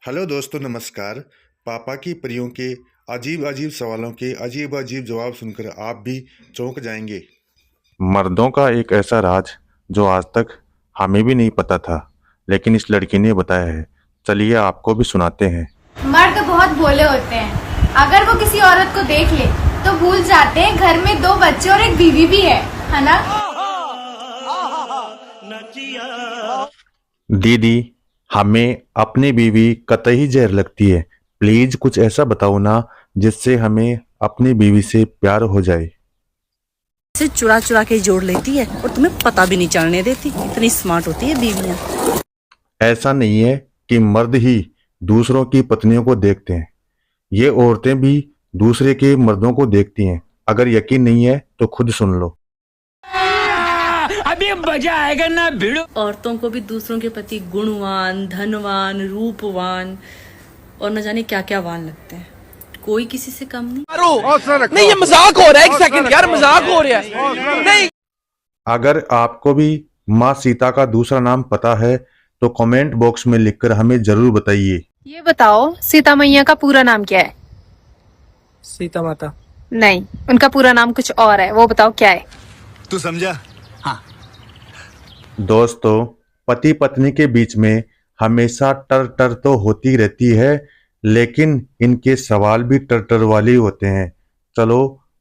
Hello दोस्तों, नमस्कार। पापा की परियों के अजीब अजीब सवालों के अजीब अजीब जवाब सुनकर आप भी चौंक जाएंगे। मर्दों का एक ऐसा राज जो आज तक हमें भी नहीं पता था, लेकिन इस लड़की ने बताया है। चलिए आपको भी सुनाते हैं। मर्द बहुत भोले होते हैं। अगर वो किसी औरत को देख ले तो भूल जाते हैं घर में 2 बच्चे और एक बीवी भी है ना? दीदी, हमें अपनी बीवी कतई जहर लगती है। प्लीज कुछ ऐसा बताओ ना जिससे हमें अपनी बीवी से प्यार हो जाए। से चुरा चुरा के जोड़ लेती है और तुम्हें पता भी नहीं चलने देती। इतनी स्मार्ट होती है बीवियां। ऐसा नहीं है कि मर्द ही दूसरों की पत्नियों को देखते हैं, ये औरतें भी दूसरे के मर्दों को देखती हैं। अगर यकीन नहीं है तो खुद सुन लो। अभी मजा आएगा ना भिड़ो। औरतों को भी दूसरों के प्रति गुणवान, धनवान, रूपवान और न जाने क्या क्या वान लगते हैं। कोई किसी से कम नहीं। नहीं, ये मजाक हो रहा है। एक सेकंड यार, मजाक हो रहा है। नहीं, अगर आपको भी माँ सीता का दूसरा नाम पता है तो कमेंट बॉक्स में लिखकर हमें जरूर बताइए। ये बताओ, सीता मैया का पूरा नाम क्या है? सीता माता। नहीं, उनका पूरा नाम कुछ और है, वो बताओ क्या है? तू समझा? दोस्तों, पति पत्नी के बीच में हमेशा टर टर तो होती रहती है, लेकिन इनके सवाल भी टर टर वाले होते हैं। चलो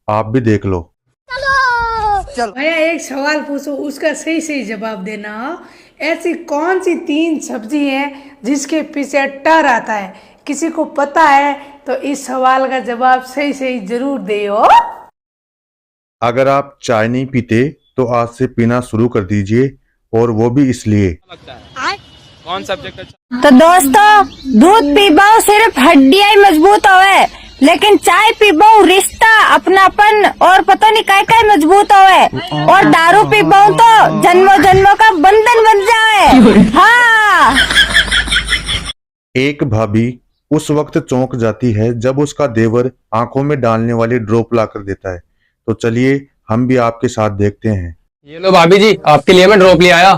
आप भी देख लो। भैया एक सवाल पूछो, उसका सही सही जवाब देना। ऐसी कौन सी 3 सब्जी है जिसके पीछे टर आता है? किसी को पता है तो इस सवाल का जवाब सही सही जरूर दो। अगर आप चाय नहीं पीते तो आज से पीना शुरू कर दीजिए, और वो भी इसलिए। कौन सब्जेक्ट अच्छा? तो दोस्तों, दूध पीबाओ सिर्फ हड्डियां ही मजबूत होवे, लेकिन चाय पीबाओ रिश्ता, अपनापन और पता नहीं काय मजबूत होवे, और दारू पीबाओ तो जन्मों जन्मों का बंधन बन जाए। हाँ। एक भाभी उस वक्त चौंक जाती है जब उसका देवर आंखों में डालने वाली ड्रॉप ला कर देता है। तो चलिए हम भी आपके साथ देखते हैं। ये लो भाभी जी, आपके लिए मैं ड्रॉप ले आया।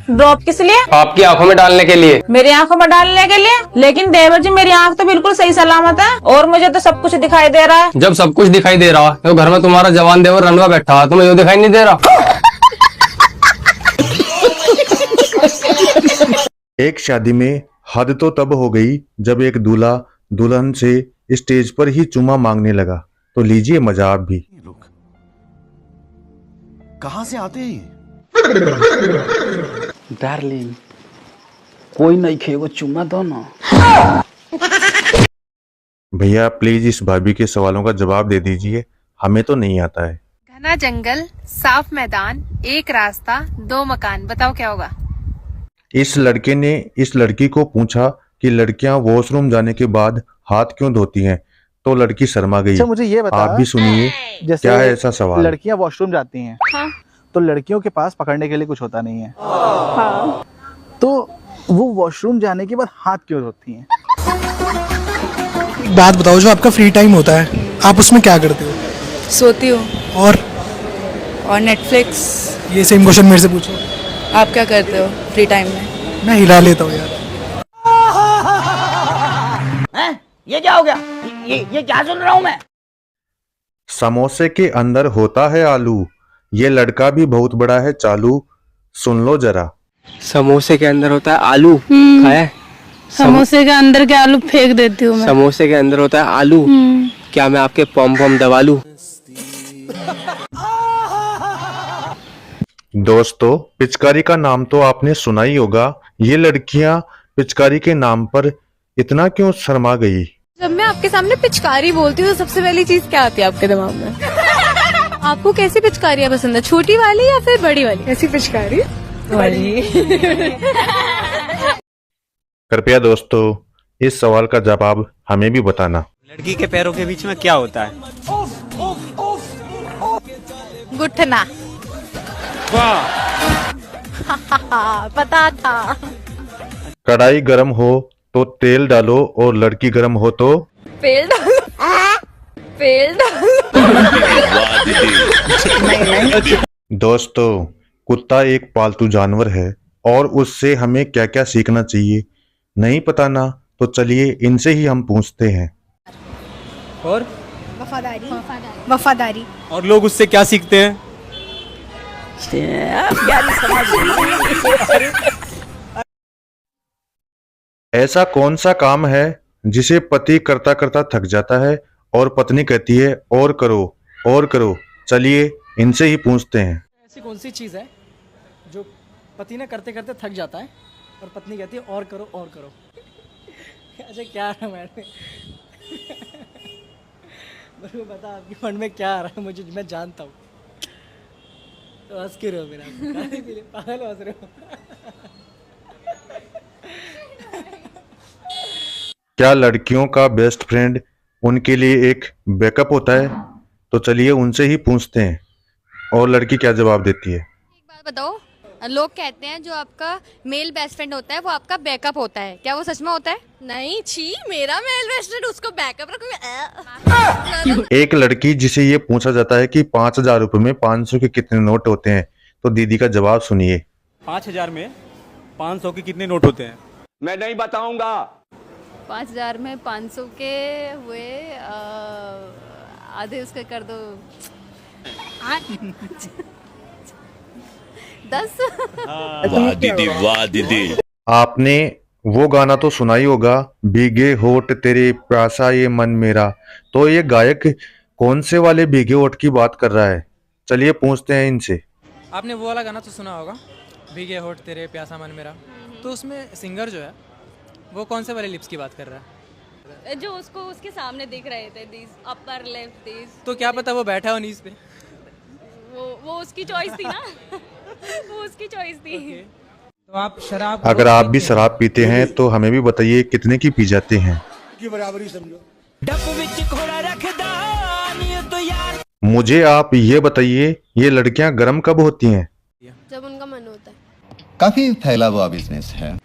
ड्रॉप किस लिए? आपकी आंखों में डालने के लिए। मेरी आंखों में डालने के लिए? लेकिन देवर जी, मेरी आंख तो बिल्कुल सही सलामत है और मुझे तो सब कुछ दिखाई दे रहा है। जब सब कुछ दिखाई दे रहा है तो घर में तुम्हारा जवान देवर रनवा बैठा है, तुम्हें यो दिखाई नहीं दे रहा? एक शादी में हद तो तब हो गई जब एक दूल्हा दुल्हन से स्टेज पर ही चुम्मा मांगने लगा। तो लीजिए मजा आप भी। कहां से आते हैं? डार्लिंग, कोई नहीं खेगो, चुम्मा दो ना। भैया प्लीज इस भाभी के सवालों का जवाब दे दीजिए, हमें तो नहीं आता है। घना जंगल, साफ मैदान, एक रास्ता, 2 मकान, बताओ क्या होगा? इस लड़के ने इस लड़की को पूछा कि लड़कियां वॉशरूम जाने के बाद हाथ क्यों धोती हैं, तो लड़की शर्मा गई। अच्छा, मुझे ये बता, आप भी सुनिए, जैसे क्या है ऐसा सवाल? लड़कियां वॉशरूम जाती हैं, हाँ। तो लड़कियों के पास पकड़ने के लिए कुछ होता नहीं है, हाँ। तो वो वॉशरूम जाने के बाद हाथ क्यों धोती हैं? एक बात बताओ, जो आपका फ्री टाइम होता है आप उसमें क्या करते हो? सोती हूँ और नेटफ्लिक्स। ये सेम क्वेश्चन मेरे से पूछो। आप क्या करते हो फ्री टाइम में? मैं हिला लेता हूँ यार। ये क्या हो गया? ये क्या सुन रहा हूँ मैं? समोसे के अंदर होता है आलू, ये लड़का भी बहुत बड़ा है चालू, सुन लो जरा। समोसे के अंदर होता है आलू। खाया? समोसे के अंदर के आलू फेंक देती हूँ मैं। समोसे के अंदर होता है आलू। क्या मैं आपके पॉम पॉम दबा लूं? दोस्तों, पिचकारी का नाम तो आपने सुना ही होगा। ये लड़कियां पिचकारी के नाम पर इतना क्यों शर्मा गई? जब मैं आपके सामने पिचकारी बोलती हूँ तो सबसे पहली चीज क्या आती है आपके दिमाग में? आपको कैसी पिचकारियाँ पसंद है, छोटी वाली या फिर बड़ी वाली? कैसी पिचकारी वाली? कृपया दोस्तों इस सवाल का जवाब हमें भी बताना। लड़की के पैरों के बीच में क्या होता है? घुटना। पता था। कढ़ाई गरम हो तो तेल डालो, और लड़की गरम हो तो फेल डालो। फेल डालो। दोस्तों, कुत्ता एक पालतू जानवर है और उससे हमें क्या क्या सीखना चाहिए नहीं पता ना, तो चलिए इनसे ही हम पूछते हैं। और वफादारी। और लोग उससे क्या सीखते हैं? ऐसा कौन सा काम है जिसे पति करता करता थक जाता है और पत्नी कहती है और करो और करो? चलिए इनसे ही पूछते हैं। ऐसी कौन सी चीज़ है जो पति ने करते करते थक जाता है और पत्नी कहती है और करो और करो? अच्छा क्या है मैंने मेरे को बता आपके मन में क्या आ रहा है, मुझे मैं जानता हूँ। तो हंस क्यों रहे हो मेरा? पागल हंस रहे हो? क्या लड़कियों का बेस्ट फ्रेंड उनके लिए एक बैकअप होता है? तो चलिए उनसे ही पूछते हैं और लड़की क्या जवाब देती है। एक बात बताओ, लोग कहते हैं जो आपका मेल बेस्ट फ्रेंड होता है वो आपका बैकअप होता है, क्या वो सच में होता है? नहीं, छी, मेरा मेल बेस्ट फ्रेंड उसको बैकअप रखूं। एक लड़की जिसे ये पूछा जाता है कि 5,000 रुपए में 500 के कितने नोट होते हैं, तो दीदी का जवाब सुनिए। 5,000 में 500 के कितने नोट होते हैं? मैं नहीं बताऊंगा। 5,000 में 500 के हुए आधे उसके कर दो 10। वाह दीदी, वाह दीदी। आपने वो गाना तो सुना ही होगा, भीगे होठ तेरे प्यासा ये मन मेरा। तो ये गायक कौन से वाले भीगे होठ की बात कर रहा है? चलिए पूछते हैं इनसे। आपने वो वाला गाना तो सुना होगा, भीगे होठ तेरे प्यासा मन मेरा। तो उसमें सिंगर जो है वो कौन से वाले लिप्स की बात कर रहा है? जो उसको उसके सामने दिख रहे थे, दिस अपर लेफ्ट दिस। तो क्या पता वो बैठा हो नीज पे। वो उसकी चॉइस थी ना। वो उसकी चॉइस थी। तो आप शराब, अगर आप भी शराब पीते हैं तो हमें भी बताइए कितने की पी जाते हैं। की बराबरी समझो। मुझे आप ये बताइए, ये लड़कियां गर्म कब होती हैं? जब उनका मन होता है। काफी फैला हुआ बिजनेस है।